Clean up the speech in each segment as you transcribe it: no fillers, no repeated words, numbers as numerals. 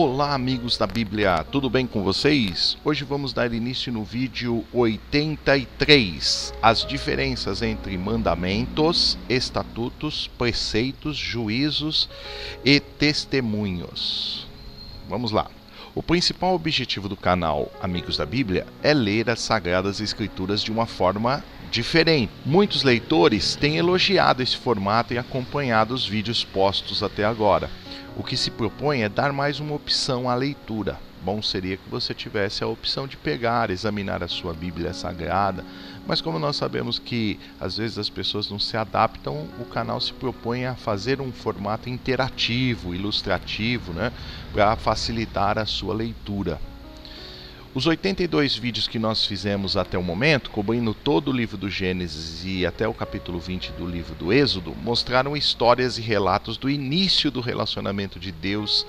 Olá, amigos da Bíblia, tudo bem com vocês? Hoje vamos dar início no vídeo 83, as diferenças entre mandamentos, estatutos, preceitos, juízos e testemunhos. Vamos lá. O principal objetivo do canal Amigos da Bíblia é ler as Sagradas Escrituras de uma forma diferente. Muitos leitores têm elogiado esse formato e acompanhado os vídeos postos até agora. O que se propõe é dar mais uma opção à leitura. Bom seria que você tivesse a opção de pegar, examinar a sua Bíblia Sagrada, mas como nós sabemos que às vezes as pessoas não se adaptam, o canal se propõe a fazer um formato interativo, ilustrativo, para facilitar a sua leitura. Os 82 vídeos que nós fizemos até o momento, cobrindo todo o livro do Gênesis e até o capítulo 20 do livro do Êxodo, mostraram histórias e relatos do início do relacionamento de Deus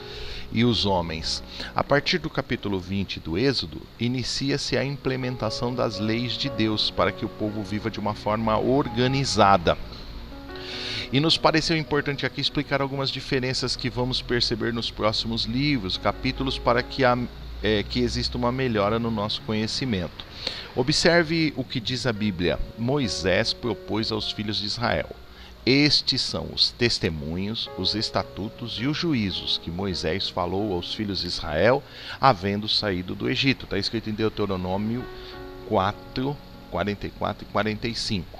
e os homens. A partir do capítulo 20 do Êxodo, inicia-se a implementação das leis de Deus para que o povo viva de uma forma organizada. E nos pareceu importante aqui explicar algumas diferenças que vamos perceber nos próximos livros, capítulos, para que exista uma melhora no nosso conhecimento. Observe o que diz a Bíblia. Moisés propôs aos filhos de Israel. Estes são os testemunhos, os estatutos e os juízos que Moisés falou aos filhos de Israel, havendo saído do Egito. Está escrito em Deuteronômio 4, 44 e 45.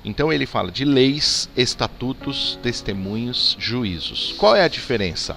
Então ele fala de leis, estatutos, testemunhos, juízos. Qual é a diferença?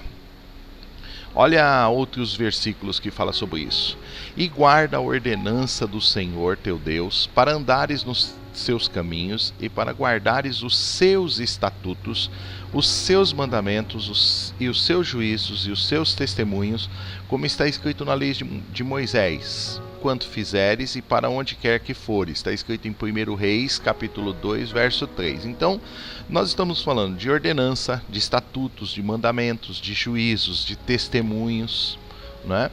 Olha outros versículos que falam sobre isso. E guarda a ordenança do Senhor teu Deus, para andares nos seus caminhos e para guardares os seus estatutos, os seus mandamentos e os seus juízos e os seus testemunhos, como está escrito na lei de Moisés, quanto fizeres e para onde quer que fores. Está escrito em 1 Reis, capítulo 2, verso 3. Então, nós estamos falando de ordenança, de estatutos, de mandamentos, de juízos, de testemunhos, né?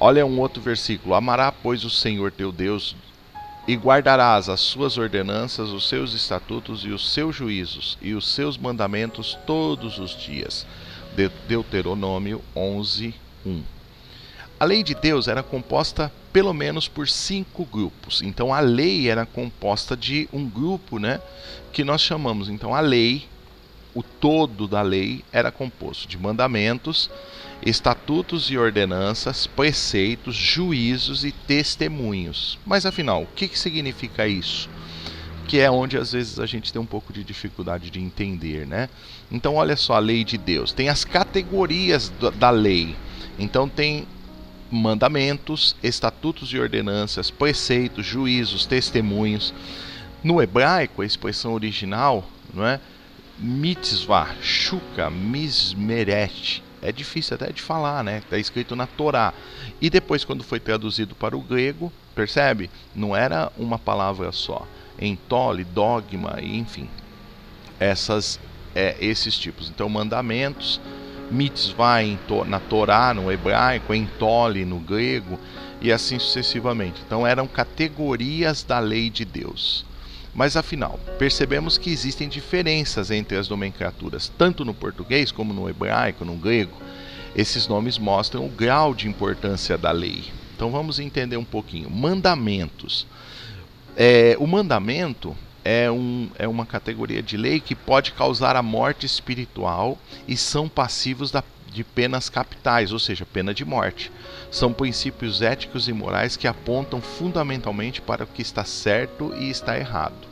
Olha um outro versículo. Amará, pois, o Senhor teu Deus e guardarás as suas ordenanças, os seus estatutos e os seus juízos e os seus mandamentos todos os dias. Deuteronômio 11, 1. A lei de Deus era composta pelo menos por 5 grupos. Então a lei era composta de um grupo, que nós chamamos. Então a lei, o todo da lei, era composto de mandamentos, estatutos e ordenanças, preceitos, juízos e testemunhos. Mas afinal, o que significa isso? Que é onde às vezes a gente tem um pouco de dificuldade de entender, Então olha só a lei de Deus. Tem as categorias da lei. Então tem mandamentos, estatutos e ordenanças, preceitos, juízos, testemunhos. No hebraico, a expressão original, mitzvah, shuka, mismeret. É difícil até de falar, Está escrito na Torá. E depois, quando foi traduzido para o grego, percebe? Não era uma palavra só. Entole, dogma, enfim. Esses tipos. Então, mandamentos, mitzvah na Torá, no hebraico, entole no grego, e assim sucessivamente. Então eram categorias da lei de Deus. Mas afinal, percebemos que existem diferenças entre as nomenclaturas, tanto no português como no hebraico, no grego. Esses nomes mostram o grau de importância da lei. Então vamos entender um pouquinho. Mandamentos. O mandamento é uma categoria de lei que pode causar a morte espiritual e são passivos de penas capitais, ou seja, pena de morte. São princípios éticos e morais que apontam fundamentalmente para o que está certo e está errado.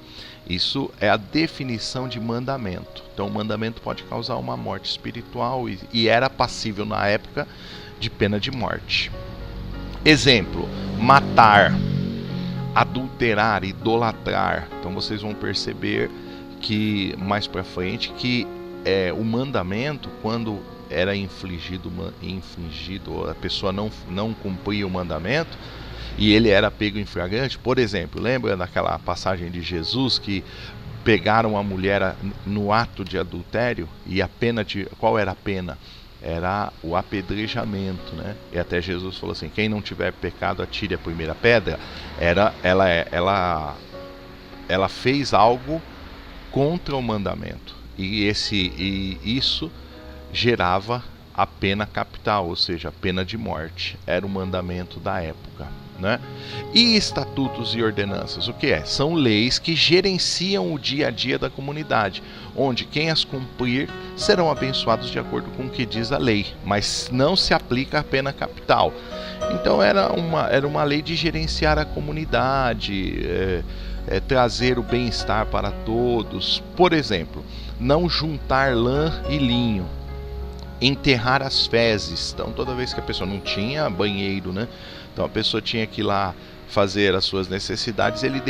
Isso é a definição de mandamento. Então, o mandamento pode causar uma morte espiritual e era passível na época de pena de morte. Exemplo: matar, adulterar, idolatrar. Então vocês vão perceber que mais para frente que o mandamento, quando era infligido, a pessoa não cumpria o mandamento e ele era pego em flagrante. Por exemplo, lembra daquela passagem de Jesus que pegaram a mulher no ato de adultério e qual era a pena? Era o apedrejamento, E até Jesus falou assim: quem não tiver pecado, atire a primeira pedra. Ela fez algo contra o mandamento e isso gerava a pena capital, ou seja, a pena de morte. Era o mandamento da época, né? E estatutos e ordenanças, o que é? São leis que gerenciam o dia a dia da comunidade, onde quem as cumprir serão abençoados de acordo com o que diz a lei, mas não se aplica a pena capital. Então era uma lei de gerenciar a comunidade, trazer o bem-estar para todos. Por exemplo, não juntar lã e linho, enterrar as fezes. Então toda vez que a pessoa não tinha banheiro, né? Então a pessoa tinha que ir lá fazer as suas necessidades, ele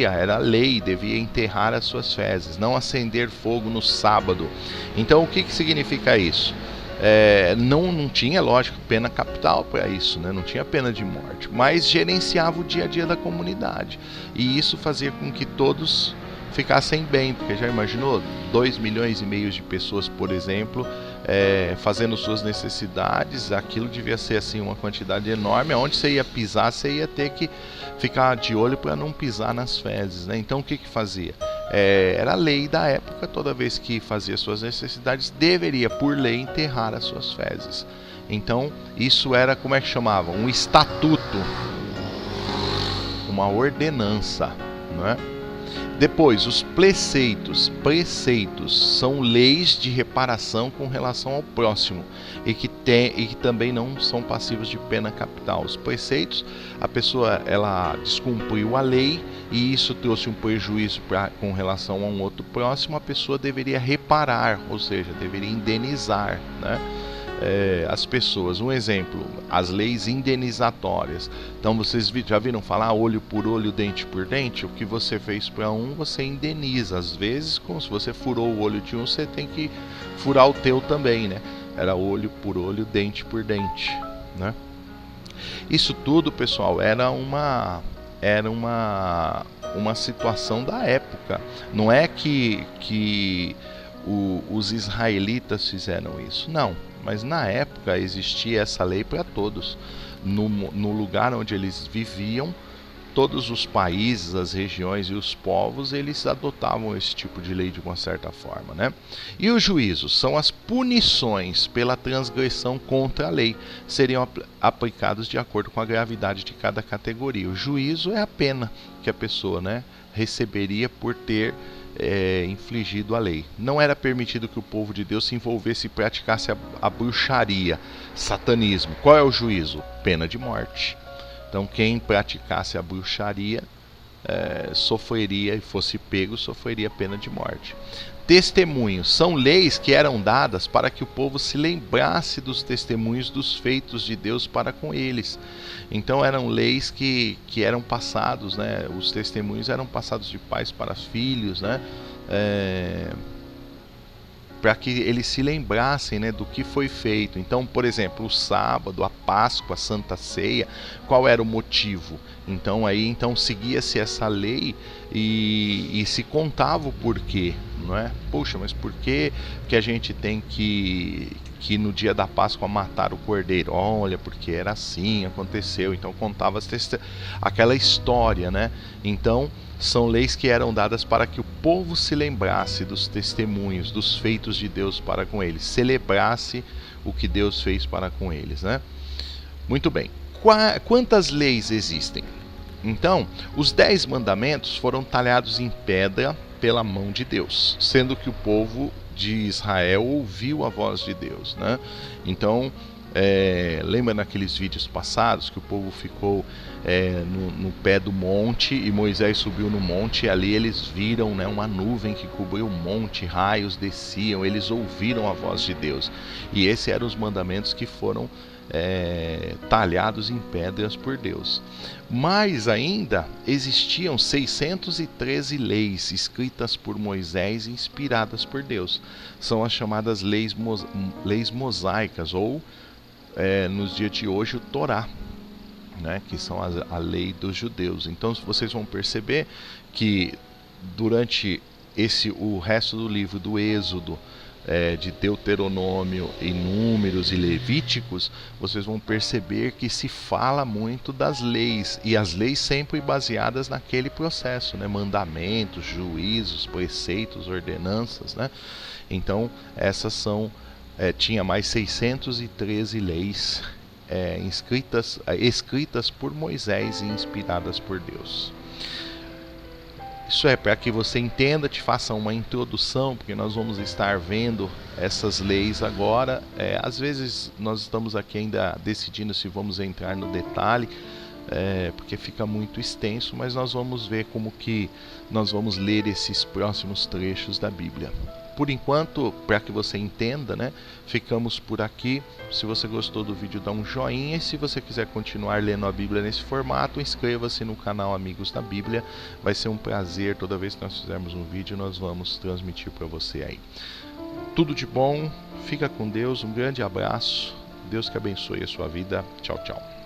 era lei, devia enterrar as suas fezes, não acender fogo no sábado. Então o que significa isso? Não tinha, lógico, pena capital para isso, né? Não tinha pena de morte, mas gerenciava o dia a dia da comunidade, e isso fazia com que todos ficassem bem, porque já imaginou 2,5 milhões de pessoas, por exemplo, fazendo suas necessidades? Aquilo devia ser assim uma quantidade enorme. Onde você ia pisar, você ia ter que ficar de olho para não pisar nas fezes, né? Então o que fazia? Era a lei da época, toda vez que fazia suas necessidades, deveria, por lei, enterrar as suas fezes. Então isso era, como é que chamava? Um estatuto, uma ordenança, não é? Depois, os preceitos são leis de reparação com relação ao próximo e que também não são passíveis de pena capital. Os preceitos, a pessoa ela descumpriu a lei e isso trouxe um prejuízo com relação a um outro próximo, a pessoa deveria reparar, ou seja, deveria indenizar, né? As pessoas. Um exemplo, as leis indenizatórias. Então vocês já viram falar olho por olho, dente por dente? O que você fez para um, você indeniza. Às vezes, se você furou o olho de um, você tem que furar o teu também, né? Era olho por olho, dente por dente, né? Isso tudo, pessoal, era uma situação da época. Não é que os israelitas fizeram isso, não. Mas na época existia essa lei para todos. No lugar onde eles viviam, todos os países, as regiões e os povos, eles adotavam esse tipo de lei de uma certa forma, né? E os juízos são as punições pela transgressão contra a lei. Seriam aplicados de acordo com a gravidade de cada categoria. O juízo é a pena que a pessoa, né, receberia por ter infligido a lei. Não era permitido que o povo de Deus se envolvesse e praticasse a bruxaria, satanismo. Qual é o juízo? Pena de morte. Então quem praticasse a bruxaria sofreria, e fosse pego, sofreria pena de morte. Testemunhos são leis que eram dadas para que o povo se lembrasse dos testemunhos dos feitos de Deus para com eles. Então eram leis que eram passados, né? Os testemunhos eram passados de pais para filhos, né? Para que eles se lembrassem, né, do que foi feito. Então, por exemplo, o sábado, a Páscoa, a Santa Ceia, qual era o motivo? Então seguia-se essa lei e se contava o porquê, não é? Poxa, mas por que a gente tem que no dia da Páscoa matar o cordeiro? Olha, porque era assim, aconteceu. Então contava aquela história, né? Então são leis que eram dadas para que o povo se lembrasse dos testemunhos, dos feitos de Deus para com eles, celebrasse o que Deus fez para com eles, né? Muito bem. Quantas leis existem? Então, os 10 mandamentos foram talhados em pedra pela mão de Deus, sendo que o povo de Israel ouviu a voz de Deus, né? Então, lembra naqueles vídeos passados que o povo ficou no pé do monte e Moisés subiu no monte, e ali eles viram, né, uma nuvem que cobriu o monte, raios desciam, eles ouviram a voz de Deus, e esses eram os mandamentos que foram talhados em pedras por Deus. Mas ainda existiam 613 leis escritas por Moisés e inspiradas por Deus. São as chamadas leis mosaicas, ou nos dias de hoje o Torá, né, que são a lei dos judeus. Então vocês vão perceber que durante o resto do livro do Êxodo, de Deuteronômio e Números e Levíticos, vocês vão perceber que se fala muito das leis, e as leis sempre baseadas naquele processo, né? Mandamentos, juízos, preceitos, ordenanças, né? Então essas são tinha mais 613 leis escritas por Moisés e inspiradas por Deus. Isso é para que você entenda, te faça uma introdução, porque nós vamos estar vendo essas leis agora. Às vezes nós estamos aqui ainda decidindo se vamos entrar no detalhe, porque fica muito extenso, mas nós vamos ver como que nós vamos ler esses próximos trechos da Bíblia. Por enquanto, para que você entenda, né, ficamos por aqui. Se você gostou do vídeo, dá um joinha. E se você quiser continuar lendo a Bíblia nesse formato, inscreva-se no canal Amigos da Bíblia. Vai ser um prazer, toda vez que nós fizermos um vídeo, nós vamos transmitir para você aí. Tudo de bom, fica com Deus, um grande abraço. Deus que abençoe a sua vida. Tchau, tchau.